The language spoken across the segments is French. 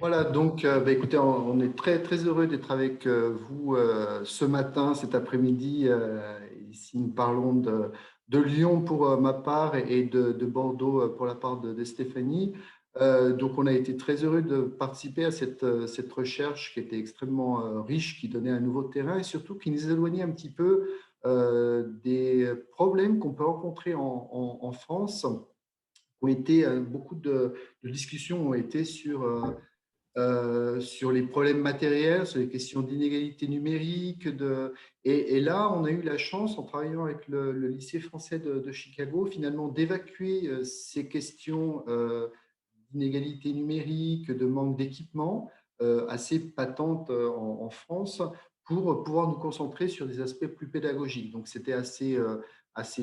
Voilà, donc écoutez, on est très, très heureux d'être avec vous ce matin, cet après-midi. Ici, nous parlons de Lyon pour ma part et de Bordeaux pour la part de Stéphanie. Donc, on a été très heureux de participer à cette recherche qui était extrêmement riche, qui donnait un nouveau terrain et surtout qui nous éloignait un petit peu des problèmes qu'on peut rencontrer en France. Ont été, beaucoup de discussions ont été sur les problèmes matériels, sur les questions d'inégalité numérique. Et là, on a eu la chance, en travaillant avec le lycée français de Chicago, finalement d'évacuer ces questions d'inégalité numérique, de manque d'équipement, assez patentes en France, pour pouvoir nous concentrer sur des aspects plus pédagogiques. Donc, c'était assez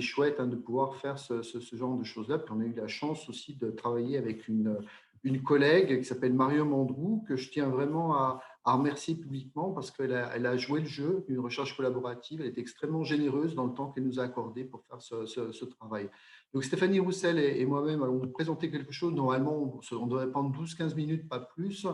chouette de pouvoir faire ce genre de choses-là. Puis on a eu la chance aussi de travailler avec une collègue qui s'appelle Marion Mandrou, que je tiens vraiment à remercier publiquement parce qu'elle a joué le jeu d'une recherche collaborative. Elle est extrêmement généreuse dans le temps qu'elle nous a accordé pour faire ce travail. Donc Stéphanie Roussel et moi-même allons vous présenter quelque chose. Normalement, on devrait prendre 12-15 minutes, pas plus.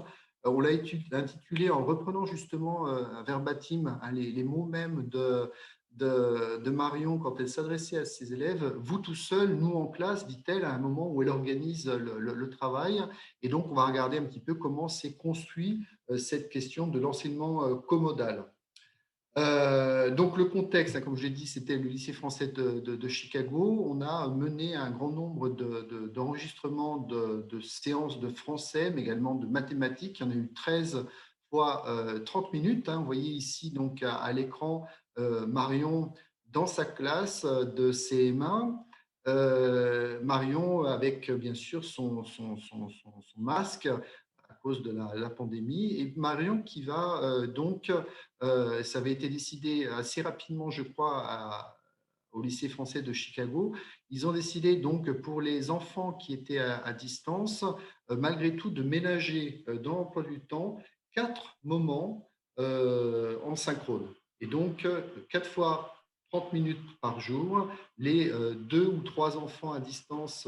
On l'a intitulé en reprenant justement verbatim les mots mêmes de Marion quand elle s'adressait à ses élèves. Vous tout seul, nous en classe, dit-elle à un moment où elle organise le travail. Et donc, on va regarder un petit peu comment s'est construit cette question de l'enseignement comodal. Donc le contexte, comme je l'ai dit, c'était le lycée français de Chicago. On a mené un grand nombre d'enregistrements de séances de français, mais également de mathématiques. Il y en a eu 13 fois 30 minutes. Vous voyez ici donc à l'écran Marion dans sa classe de CM1. Marion avec bien sûr son masque à cause de la pandémie, et Marion qui va ça avait été décidé assez rapidement, je crois, au lycée français de Chicago. Ils ont décidé donc pour les enfants qui étaient à distance, malgré tout, de ménager dans l'emploi du temps 4 moments en synchrone. Et donc, 4 fois 30 minutes par jour, les 2 ou 3 enfants à distance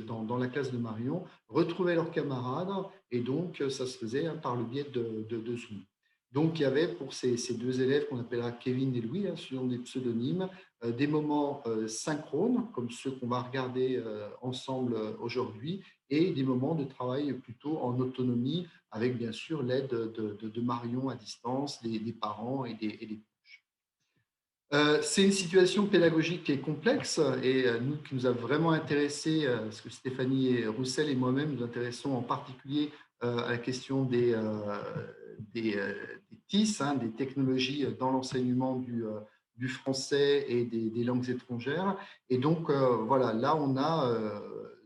dans la classe de Marion retrouvaient leurs camarades, et donc ça se faisait par le biais de Zoom. Donc, il y avait pour ces 2 élèves qu'on appellera Kevin et Louis, selon des pseudonymes, des moments synchrones, comme ceux qu'on va regarder ensemble aujourd'hui, et des moments de travail plutôt en autonomie, avec bien sûr l'aide de Marion à distance, des parents et des proches. C'est une situation pédagogique qui est complexe et nous, qui nous a vraiment intéressé, parce que Stéphanie Roussel et moi-même nous intéressons en particulier à la question des TIS, des technologies dans l'enseignement du français et des langues étrangères. Et donc, voilà, là, on a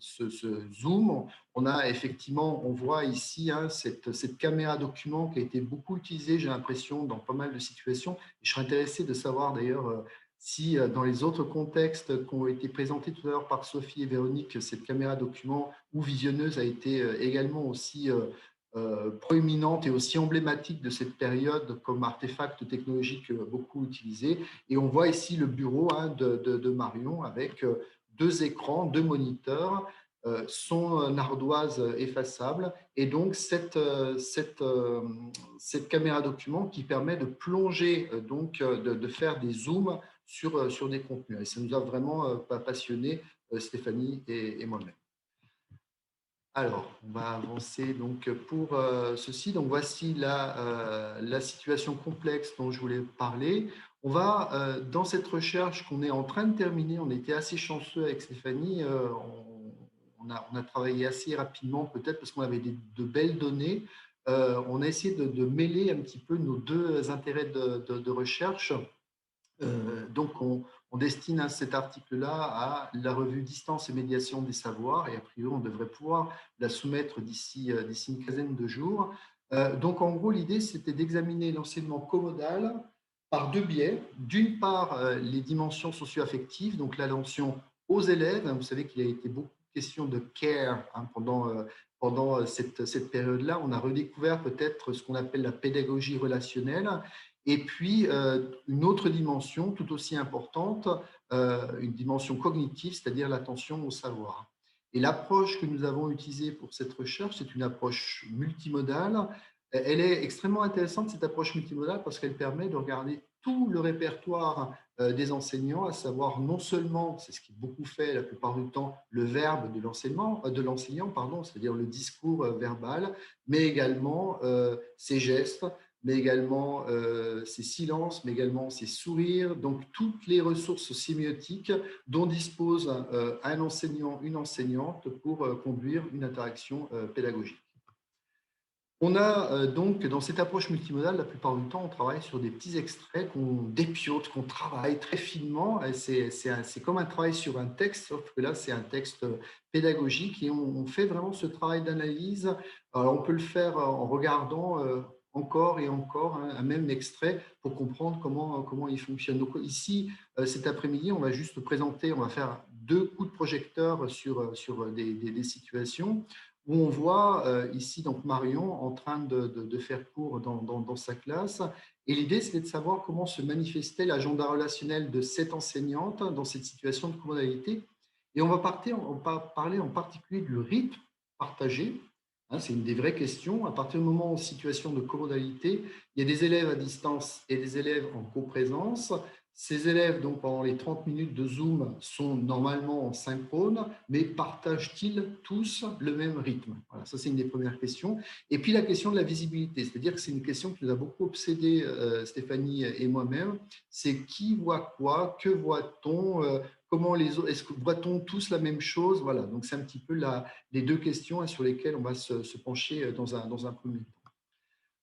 ce Zoom. On a effectivement, on voit ici cette caméra document qui a été beaucoup utilisée, j'ai l'impression, dans pas mal de situations. Et je serais intéressé de savoir d'ailleurs si dans les autres contextes qui ont été présentés tout à l'heure par Sophie et Véronique, cette caméra document ou visionneuse a été également aussi proéminente et aussi emblématique de cette période comme artefact technologique beaucoup utilisé. Et on voit ici le bureau de Marion avec 2 écrans, 2 moniteurs, son ardoise effaçable, et donc cette caméra document qui permet de plonger, de faire des zooms sur des contenus. Et ça nous a vraiment passionné, Stéphanie et moi-même. Alors, on va avancer donc pour ceci. Donc, voici la situation complexe dont je voulais parler. On va, dans cette recherche qu'on est en train de terminer, on était assez chanceux avec Stéphanie, on a travaillé assez rapidement, peut-être parce qu'on avait de belles données. On a essayé de mêler un petit peu nos 2 intérêts de recherche. Donc, on destine cet article-là à la revue Distance et médiation des savoirs, et a priori, on devrait pouvoir la soumettre d'ici une quinzaine de jours. Donc, en gros, l'idée, c'était d'examiner l'enseignement commodal par 2 biais. D'une part, les dimensions socio-affectives, donc l'attention aux élèves. Vous savez qu'il a été beaucoup question de care pendant cette période-là. On a redécouvert peut-être ce qu'on appelle la pédagogie relationnelle. Et puis, une autre dimension tout aussi importante, une dimension cognitive, c'est-à-dire l'attention au savoir. Et l'approche que nous avons utilisée pour cette recherche, c'est une approche multimodale. Elle est extrêmement intéressante, cette approche multimodale, parce qu'elle permet de regarder tout le répertoire des enseignants, à savoir non seulement, c'est ce qui est beaucoup fait la plupart du temps, le verbe de l'enseignant, pardon, c'est-à-dire le discours verbal, mais également ses gestes, mais également ses silences, mais également ses sourires, donc toutes les ressources sémiotiques dont dispose un enseignant, une enseignante pour conduire une interaction pédagogique. On a donc, dans cette approche multimodale, la plupart du temps, on travaille sur des petits extraits qu'on dépiote, qu'on travaille très finement. C'est comme un travail sur un texte, sauf que là, c'est un texte pédagogique et on fait vraiment ce travail d'analyse. Alors, on peut le faire en regardant encore et encore un même extrait pour comprendre comment il fonctionne. Donc ici, cet après-midi, on va juste présenter, on va faire deux coups de projecteur sur des situations où on voit ici donc Marion en train de faire cours dans sa classe. Et l'idée, c'était de savoir comment se manifestait l'agenda relationnel de cette enseignante dans cette situation de comodalité. Et on va parler en particulier du rythme partagé. Hein, c'est une des vraies questions. À partir du moment où, en situation de comodalité, il y a des élèves à distance et des élèves en coprésence. Ces élèves, donc, pendant les 30 minutes de Zoom, sont normalement en synchrone, mais partagent-ils tous le même rythme? Voilà, ça, c'est une des premières questions. Et puis, la question de la visibilité, c'est-à-dire que c'est une question qui nous a beaucoup obsédé, Stéphanie et moi-même, c'est qui voit quoi, que voit-on, comment les autres, est-ce que voit-on tous la même chose? Voilà, donc c'est un petit peu les deux questions sur lesquelles on va se pencher dans un premier temps.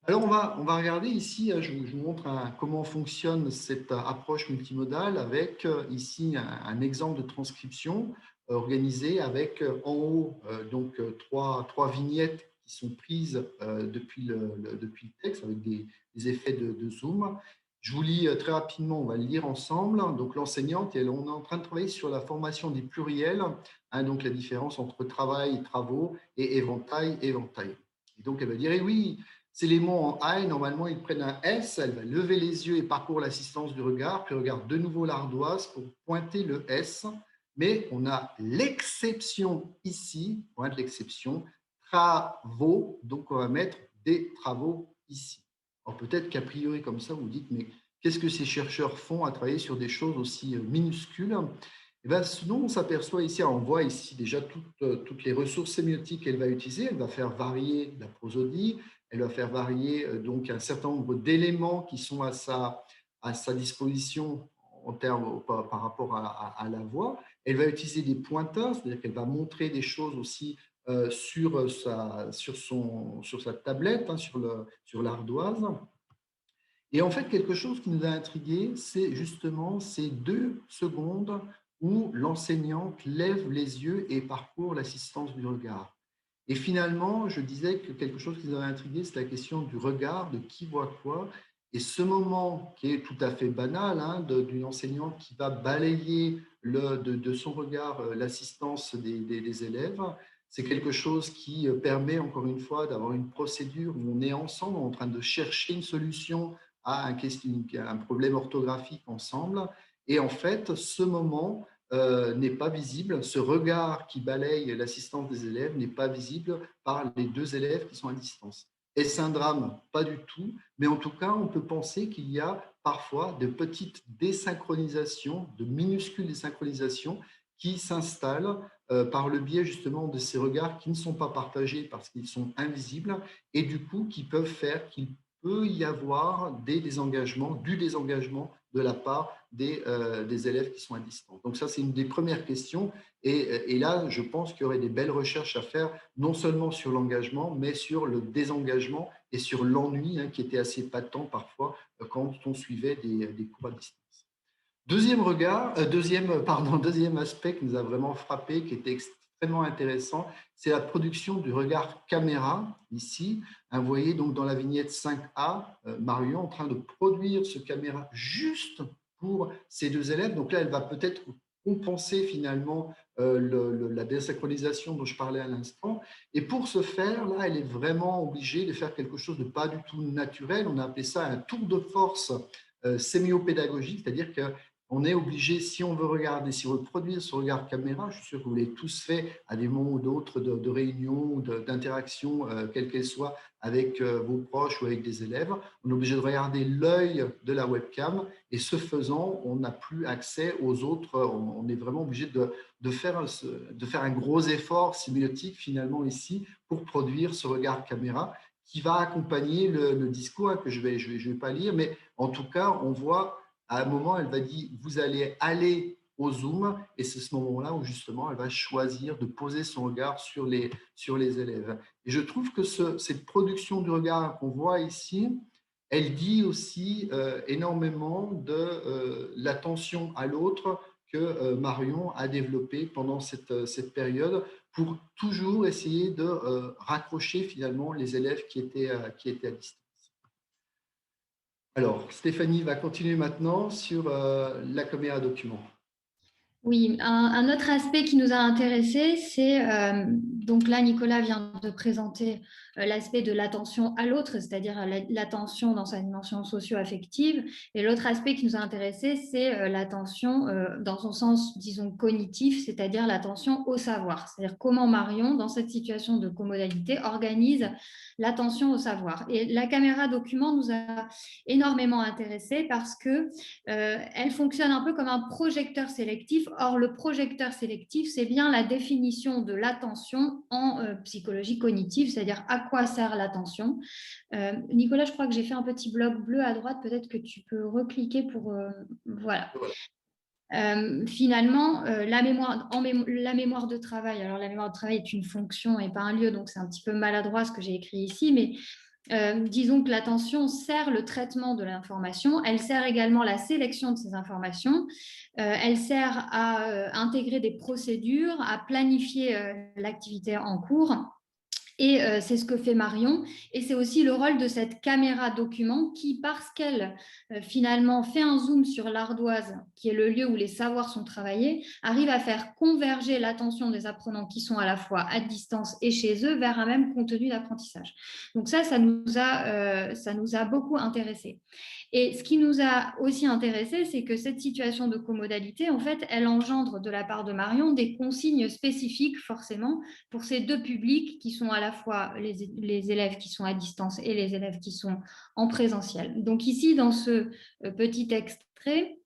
Alors, on va regarder ici, je vous montre comment fonctionne cette approche multimodale avec ici un exemple de transcription organisé avec en haut donc trois vignettes qui sont prises depuis le texte avec des effets de zoom. Je vous lis très rapidement, on va le lire ensemble. Donc, l'enseignante, on est en train de travailler sur la formation des pluriels, hein, donc la différence entre travail, travaux et éventail, éventail. Et donc, elle va dire, eh oui, ces éléments en I, normalement, ils prennent un S, elle va lever les yeux et parcourt l'assistance du regard, puis regarde de nouveau l'ardoise pour pointer le S. Mais on a l'exception ici, pointe l'exception, travaux, donc on va mettre des travaux ici. Alors peut-être qu'a priori comme ça, vous dites, mais qu'est-ce que ces chercheurs font à travailler sur des choses aussi minuscules? Et bien, ce dont on s'aperçoit ici, on voit ici déjà toutes les ressources sémiotiques qu'elle va utiliser. Elle va faire varier la prosodie, elle va faire varier donc un certain nombre d'éléments qui sont à sa disposition en termes, par rapport à la voix. Elle va utiliser des pointeurs, c'est-à-dire qu'elle va montrer des choses aussi sur sa tablette, hein, sur l'ardoise. Et en fait, quelque chose qui nous a intrigués, c'est justement ces 2 secondes où l'enseignante lève les yeux et parcourt l'assistance du regard. Et finalement, je disais que quelque chose qui nous avait intrigué, c'est la question du regard, de qui voit quoi. Et ce moment qui est tout à fait banal, hein, d'une enseignante qui va balayer de son regard l'assistance des élèves, c'est quelque chose qui permet, encore une fois, d'avoir une procédure où on est ensemble en train de chercher une solution à un problème orthographique ensemble. Et en fait, ce moment n'est pas visible, ce regard qui balaye l'assistance des élèves n'est pas visible par les 2 élèves qui sont à distance. Est-ce un drame? Pas du tout, mais en tout cas, on peut penser qu'il y a parfois de petites désynchronisations, de minuscules désynchronisations qui s'installent par le biais justement de ces regards qui ne sont pas partagés parce qu'ils sont invisibles et du coup qui peuvent faire qu'il peut y avoir du désengagement de la part des élèves qui sont à distance. Donc ça, c'est une des premières questions. Et là, je pense qu'il y aurait des belles recherches à faire, non seulement sur l'engagement, mais sur le désengagement et sur l'ennui, hein, qui était assez patent parfois quand on suivait des cours à distance. Deuxième aspect qui nous a vraiment frappé, qui était extrêmement intéressant, c'est la production du regard caméra, ici. Vous voyez donc dans la vignette 5A, Marion en train de produire ce caméra juste pour ces 2 élèves. Donc là, elle va peut-être compenser finalement la désynchronisation dont je parlais à l'instant. Et pour ce faire, là, elle est vraiment obligée de faire quelque chose de pas du tout naturel. On a appelé ça un tour de force sémiopédagogique, c'est-à-dire que on est obligé, si on veut regarder, si on veut produire ce regard caméra, je suis sûr que vous l'avez tous fait à des moments ou d'autres de réunion ou d'interaction, quelle qu'elle soit, avec vos proches ou avec des élèves. On est obligé de regarder l'œil de la webcam et ce faisant, on n'a plus accès aux autres. On est vraiment obligé de faire un gros effort sémiotique finalement ici pour produire ce regard caméra qui va accompagner le discours que je vais pas lire, mais en tout cas, on voit à un moment, elle va dire, vous allez aller au Zoom, et c'est ce moment-là où justement, elle va choisir de poser son regard sur les élèves. Et je trouve que cette production du regard qu'on voit ici, elle dit aussi énormément de l'attention à l'autre que Marion a développée pendant cette période pour toujours essayer de raccrocher finalement les élèves qui étaient à distance. Alors, Stéphanie va continuer maintenant sur la caméra document. Oui, un autre aspect qui nous a intéressés, c'est, donc là, Nicolas vient de présenter l'aspect de l'attention à l'autre, c'est-à-dire l'attention dans sa dimension socio-affective. Et l'autre aspect qui nous a intéressés, c'est l'attention dans son sens, disons, cognitif, c'est-à-dire l'attention au savoir. C'est-à-dire comment Marion, dans cette situation de comodalité, organise l'attention au savoir. Et la caméra document nous a énormément intéressés parce que elle fonctionne un peu comme un projecteur sélectif. Or, le projecteur sélectif, c'est bien la définition de l'attention en psychologie cognitive, c'est-à-dire à quoi sert l'attention. Nicolas, je crois que j'ai fait un petit bloc bleu à droite. Peut-être que tu peux recliquer pour… voilà. Finalement, la mémoire de travail, alors la mémoire de travail est une fonction et pas un lieu, donc c'est un petit peu maladroit ce que j'ai écrit ici, mais disons que l'attention sert le traitement de l'information, elle sert également la sélection de ces informations, elle sert à intégrer des procédures, à planifier l'activité en cours. Et c'est ce que fait Marion. Et c'est aussi le rôle de cette caméra document qui, parce qu'elle finalement fait un zoom sur l'ardoise, qui est le lieu où les savoirs sont travaillés, arrive à faire converger l'attention des apprenants qui sont à la fois à distance et chez eux vers un même contenu d'apprentissage. Donc ça nous a beaucoup intéressés. Et ce qui nous a aussi intéressé, c'est que cette situation de comodalité, en fait, elle engendre de la part de Marion des consignes spécifiques, forcément, pour ces deux publics qui sont à la fois les élèves qui sont à distance et les élèves qui sont en présentiel. Donc ici, dans ce petit extrait,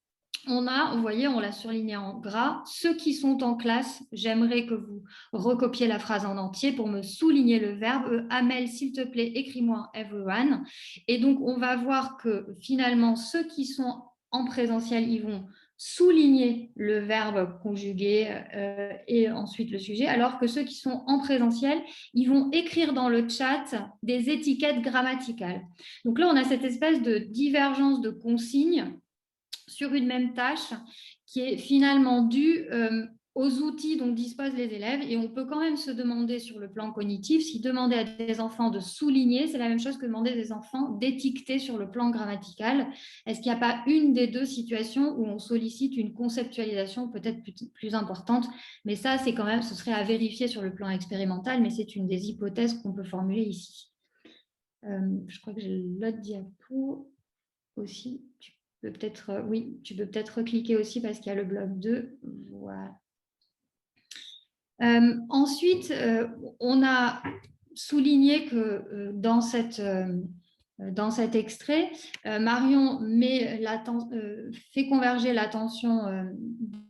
vous voyez, on l'a surligné en gras. Ceux qui sont en classe, j'aimerais que vous recopiez la phrase en entier pour me souligner le verbe. Amel, s'il te plaît, écris-moi everyone. Et donc, on va voir que finalement, ceux qui sont en présentiel, ils vont souligner le verbe conjugué et ensuite le sujet, alors que ceux qui sont en présentiel, ils vont écrire dans le chat des étiquettes grammaticales. Donc là, on a cette espèce de divergence de consignes sur une même tâche qui est finalement due aux outils dont disposent les élèves. Et on peut quand même se demander sur le plan cognitif si demander à des enfants de souligner, c'est la même chose que demander à des enfants d'étiqueter sur le plan grammatical. Est-ce qu'il n'y a pas une des deux situations où on sollicite une conceptualisation peut-être plus importante? Mais ça, c'est quand même, ce serait à vérifier sur le plan expérimental, mais c'est une des hypothèses qu'on peut formuler ici. Je crois que j'ai l'autre diapo aussi. Oui, tu peux peut-être recliquer aussi parce qu'il y a le bloc 2. Voilà. Ensuite, on a souligné que dans cet extrait, Marion fait converger l'attention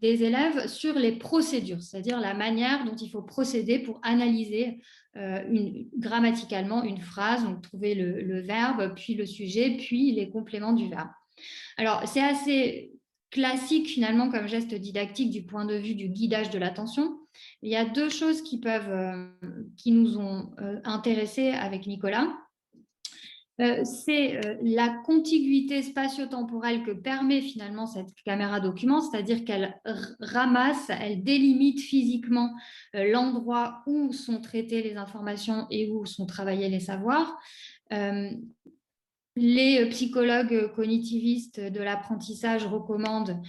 des élèves sur les procédures, c'est-à-dire la manière dont il faut procéder pour analyser grammaticalement une phrase, donc trouver le verbe, puis le sujet, puis les compléments du verbe. Alors, c'est assez classique finalement comme geste didactique du point de vue du guidage de l'attention. Il y a deux choses qui nous ont intéressés avec Nicolas. C'est la contiguïté spatio-temporelle que permet finalement cette caméra document, c'est-à-dire qu'elle ramasse, elle délimite physiquement l'endroit où sont traitées les informations et où sont travaillés les savoirs. Les psychologues cognitivistes de l'apprentissage recommandent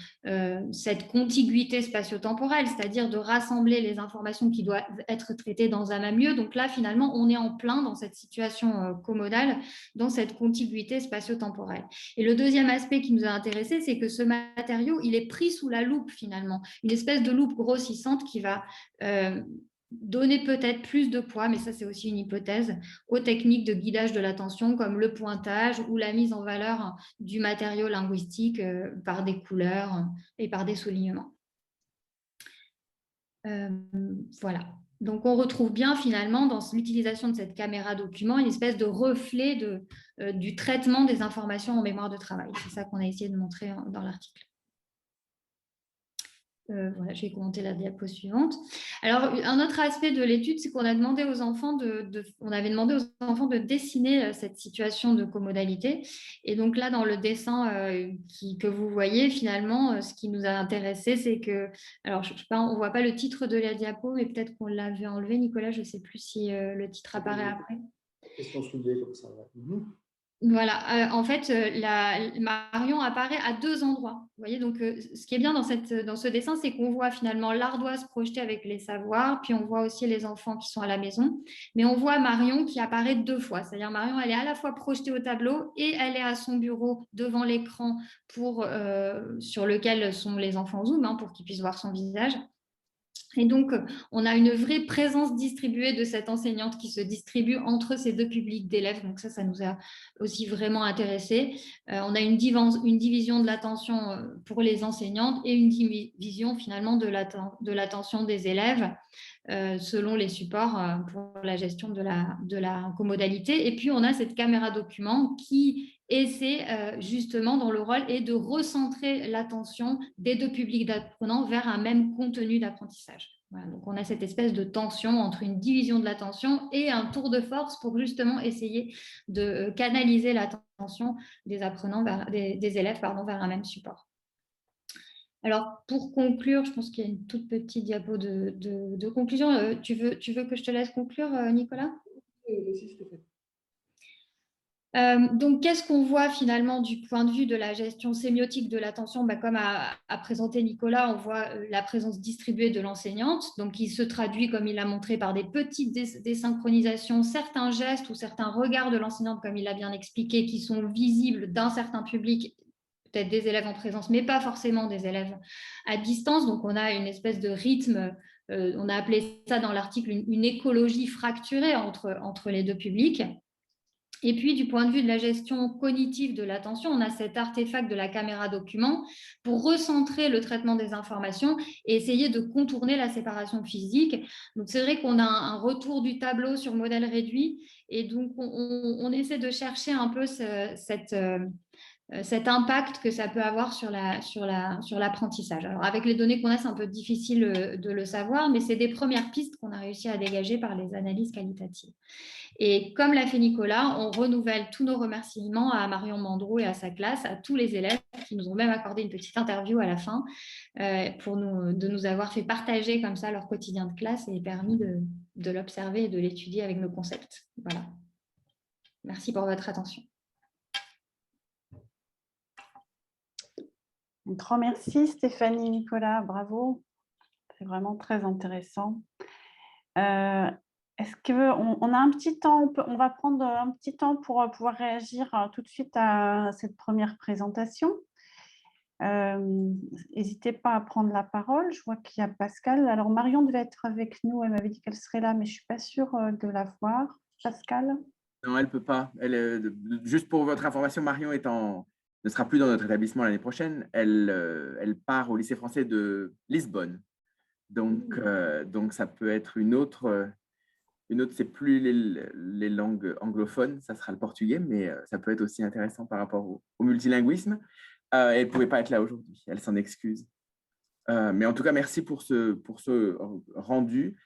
cette contiguïté spatio-temporelle, c'est-à-dire de rassembler les informations qui doivent être traitées dans un même lieu. Donc là, finalement, on est en plein dans cette situation commodale, dans cette contiguïté spatio-temporelle. Et le deuxième aspect qui nous a intéressé, c'est que ce matériau, il est pris sous la loupe finalement, une espèce de loupe grossissante qui va donner peut-être plus de poids, mais ça c'est aussi une hypothèse, aux techniques de guidage de l'attention comme le pointage ou la mise en valeur du matériau linguistique par des couleurs et par des soulignements. Voilà. Donc, on retrouve bien finalement dans l'utilisation de cette caméra document une espèce de reflet du traitement des informations en mémoire de travail. C'est ça qu'on a essayé de montrer dans l'article. Voilà, je vais commenter la diapo suivante. Alors, un autre aspect de l'étude, c'est qu'on a demandé aux enfants on avait demandé aux enfants de dessiner cette situation de comodalité. Et donc là, dans le dessin que vous voyez, finalement, ce qui nous a intéressé, c'est que, alors, je sais pas, on ne voit pas le titre de la diapo, mais peut-être qu'on l'avait enlevé, Nicolas, je ne sais plus si le titre apparaît après. Question soulevée comme ça. Ouais. Voilà, en fait, Marion apparaît à deux endroits. Vous voyez, donc ce qui est bien dans ce dessin, c'est qu'on voit finalement l'ardoise projetée avec les savoirs, puis on voit aussi les enfants qui sont à la maison, mais on voit Marion qui apparaît deux fois. C'est-à-dire Marion, elle est à la fois projetée au tableau et elle est à son bureau devant l'écran sur lequel sont les enfants Zoom, pour qu'ils puissent voir son visage. Et donc, on a une vraie présence distribuée de cette enseignante qui se distribue entre ces deux publics d'élèves. Donc ça nous a aussi vraiment intéressés. On a une division de l'attention pour les enseignantes et une division finalement de l'attention des élèves selon les supports pour la gestion de la comodalité. Et puis, on a cette caméra document qui essaie justement dans le rôle et de recentrer l'attention des deux publics d'apprenants vers un même contenu d'apprentissage. Voilà, donc on a cette espèce de tension entre une division de l'attention et un tour de force pour justement essayer de canaliser l'attention des apprenants des élèves vers un même support. Alors, pour conclure, je pense qu'il y a une toute petite diapo de conclusion. Tu veux que je te laisse conclure, Nicolas ? Donc, qu'est-ce qu'on voit finalement du point de vue de la gestion sémiotique de l'attention ? Comme a présenté Nicolas, on voit la présence distribuée de l'enseignante, donc qui se traduit, comme il l'a montré, par des petites désynchronisations, certains gestes ou certains regards de l'enseignante, comme il l'a bien expliqué, qui sont visibles d'un certain public, peut-être des élèves en présence, mais pas forcément des élèves à distance. Donc, on a une espèce de rythme, on a appelé ça dans l'article une écologie fracturée entre les deux publics. Et puis, du point de vue de la gestion cognitive de l'attention, on a cet artefact de la caméra document pour recentrer le traitement des informations et essayer de contourner la séparation physique. Donc, c'est vrai qu'on a un retour du tableau sur modèle réduit et donc on essaie de chercher un peu cet impact que ça peut avoir sur l'apprentissage. Alors, avec les données qu'on a, c'est un peu difficile de le savoir, mais c'est des premières pistes qu'on a réussi à dégager par les analyses qualitatives. Et comme l'a fait Nicolas, on renouvelle tous nos remerciements à Marion Mandreau et à sa classe, à tous les élèves qui nous ont même accordé une petite interview à la fin de nous avoir fait partager comme ça leur quotidien de classe et permis de l'observer et de l'étudier avec nos concepts. Voilà. Merci pour votre attention. Un grand merci Stéphanie, Nicolas, bravo. C'est vraiment très intéressant. Est-ce qu'on a un petit temps, on va prendre un petit temps pour pouvoir réagir tout de suite à cette première présentation. N'hésitez pas à prendre la parole. Je vois qu'il y a Pascal. Alors Marion devait être avec nous, elle m'avait dit qu'elle serait là, mais je ne suis pas sûre de la voir. Pascal ? Non, elle ne peut pas. Juste pour votre information, Marion ne sera plus dans notre établissement l'année prochaine. Elle part au lycée français de Lisbonne. Donc ça peut être une autre, c'est plus les langues anglophones, ça sera le portugais, mais ça peut être aussi intéressant par rapport au multilinguisme. Elle ne pouvait pas être là aujourd'hui, elle s'en excuse. Mais en tout cas, merci pour ce rendu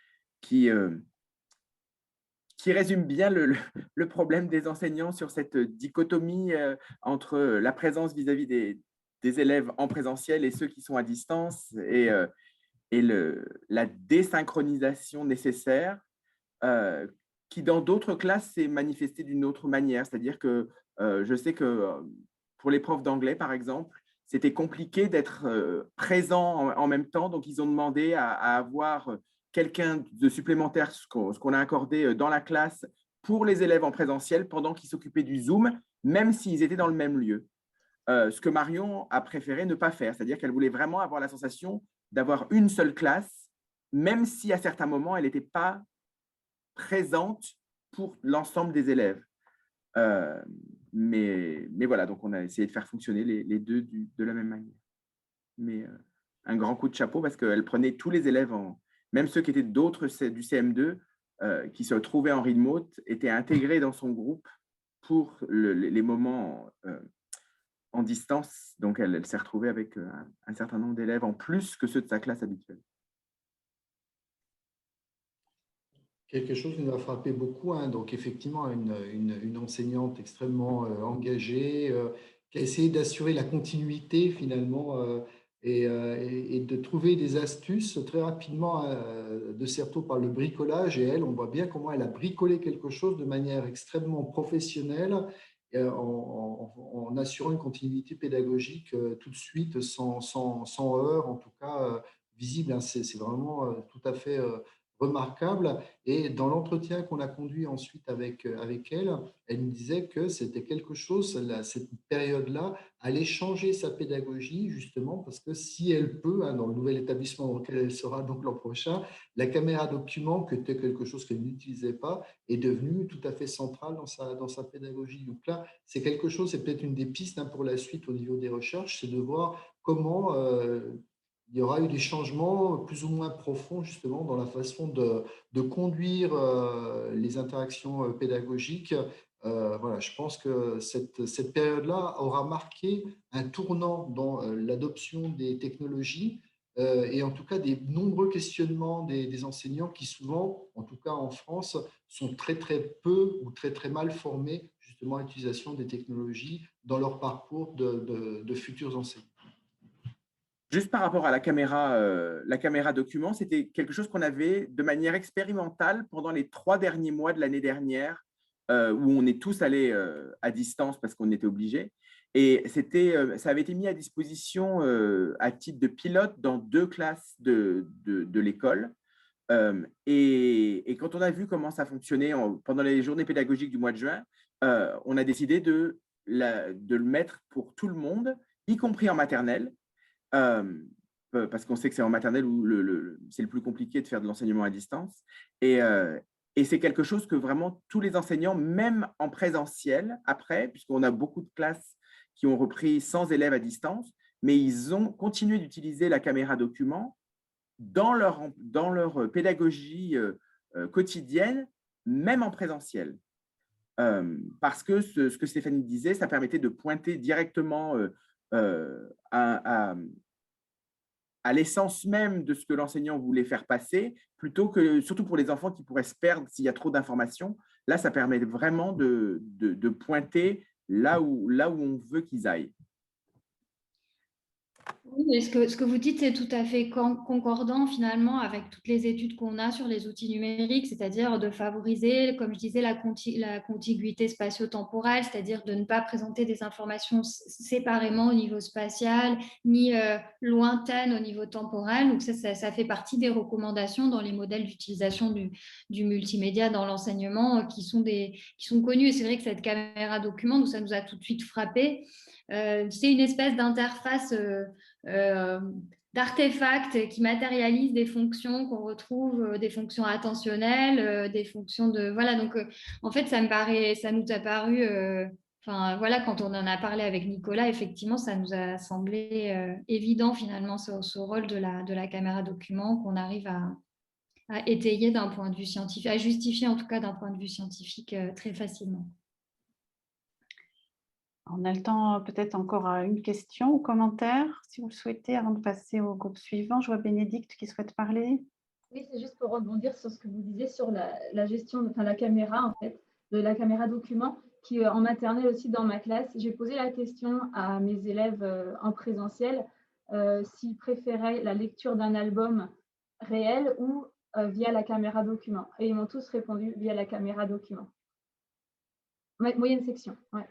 qui résume bien le problème des enseignants sur cette dichotomie entre la présence vis-à-vis des élèves en présentiel et ceux qui sont à distance et la désynchronisation nécessaire qui dans d'autres classes s'est manifesté d'une autre manière. C'est-à-dire que je sais que pour les profs d'anglais, par exemple, c'était compliqué d'être présent en même temps. Donc, ils ont demandé à avoir quelqu'un de supplémentaire, ce qu'on a accordé dans la classe pour les élèves en présentiel pendant qu'ils s'occupaient du Zoom, même s'ils étaient dans le même lieu. Ce que Marion a préféré ne pas faire, c'est-à-dire qu'elle voulait vraiment avoir la sensation d'avoir une seule classe, même si à certains moments, elle n'était pas présente pour l'ensemble des élèves. Mais voilà, donc on a essayé de faire fonctionner les deux de la même manière. Mais un grand coup de chapeau parce qu'elle prenait tous les élèves, même ceux qui étaient d'autres du CM2, qui se trouvaient en remote, étaient intégrés dans son groupe pour les moments en distance. Donc, elle s'est retrouvée avec un certain nombre d'élèves en plus que ceux de sa classe habituelle. Quelque chose qui nous a frappé beaucoup, hein. Donc effectivement, une enseignante extrêmement engagée qui a essayé d'assurer la continuité finalement et de trouver des astuces très rapidement de Certeau par le bricolage. Et elle, on voit bien comment elle a bricolé quelque chose de manière extrêmement professionnelle en assurant une continuité pédagogique tout de suite sans heurts, en tout cas visible, hein. C'est vraiment tout à fait remarquable. Et dans l'entretien qu'on a conduit ensuite avec elle, elle nous disait que c'était quelque chose, cette période-là, allait changer sa pédagogie, justement, parce que si elle peut, hein, dans le nouvel établissement dans lequel elle sera donc l'an prochain, la caméra document, qui était quelque chose qu'elle n'utilisait pas, est devenue tout à fait centrale dans sa pédagogie. Donc là, c'est quelque chose, c'est peut-être une des pistes, hein, pour la suite au niveau des recherches, c'est de voir comment il y aura eu des changements plus ou moins profonds justement dans la façon de conduire les interactions pédagogiques. Voilà, je pense que cette période-là aura marqué un tournant dans l'adoption des technologies et en tout cas des nombreux questionnements des enseignants qui souvent, en tout cas en France, sont très très peu ou très très mal formés justement à l'utilisation des technologies dans leur parcours de futurs enseignants. Juste par rapport à la caméra document, c'était quelque chose qu'on avait de manière expérimentale pendant les 3 derniers mois de l'année dernière, où on est tous allés à distance parce qu'on était obligés. Et ça avait été mis à disposition à titre de pilote dans 2 classes de l'école. Et quand on a vu comment ça fonctionnait pendant les journées pédagogiques du mois de juin, on a décidé de le mettre pour tout le monde, y compris en maternelle. Parce qu'on sait que c'est en maternelle où c'est le plus compliqué de faire de l'enseignement à distance. Et c'est quelque chose que vraiment tous les enseignants, même en présentiel, après, puisqu'on a beaucoup de classes qui ont repris sans élèves à distance, mais ils ont continué d'utiliser la caméra document dans leur pédagogie quotidienne, même en présentiel. Parce que ce que Stéphanie disait, ça permettait de pointer directement à l'essence même de ce que l'enseignant voulait faire passer, plutôt que, surtout pour les enfants qui pourraient se perdre s'il y a trop d'informations. Là, ça permet vraiment de pointer là où on veut qu'ils aillent. Oui, et ce que vous dites, c'est tout à fait concordant finalement avec toutes les études qu'on a sur les outils numériques, c'est-à-dire de favoriser, comme je disais, la contiguïté spatio-temporelle, c'est-à-dire de ne pas présenter des informations séparément au niveau spatial, ni lointaines au niveau temporel. Donc ça fait partie des recommandations dans les modèles d'utilisation du multimédia dans l'enseignement qui sont connus. Et c'est vrai que cette caméra document, nous, ça nous a tout de suite frappé. C'est une espèce d'interface d'artefacts qui matérialisent des fonctions qu'on retrouve, des fonctions attentionnelles, des fonctions de… Voilà, donc en fait, ça nous a paru… Enfin, voilà, quand on en a parlé avec Nicolas, effectivement, ça nous a semblé évident finalement ce rôle de la caméra document qu'on arrive à étayer d'un point de vue scientifique, à justifier en tout cas d'un point de vue scientifique très facilement. On a le temps peut-être encore à une question ou commentaire, si vous le souhaitez, avant de passer au groupe suivant. Je vois Bénédicte qui souhaite parler. Oui, c'est juste pour rebondir sur ce que vous disiez sur la gestion, enfin la caméra en fait, de la caméra document, qui en maternelle aussi dans ma classe, j'ai posé la question à mes élèves en présentiel s'ils préféraient la lecture d'un album réel ou via la caméra document. Et ils m'ont tous répondu via la caméra document. Moyenne section, ouais.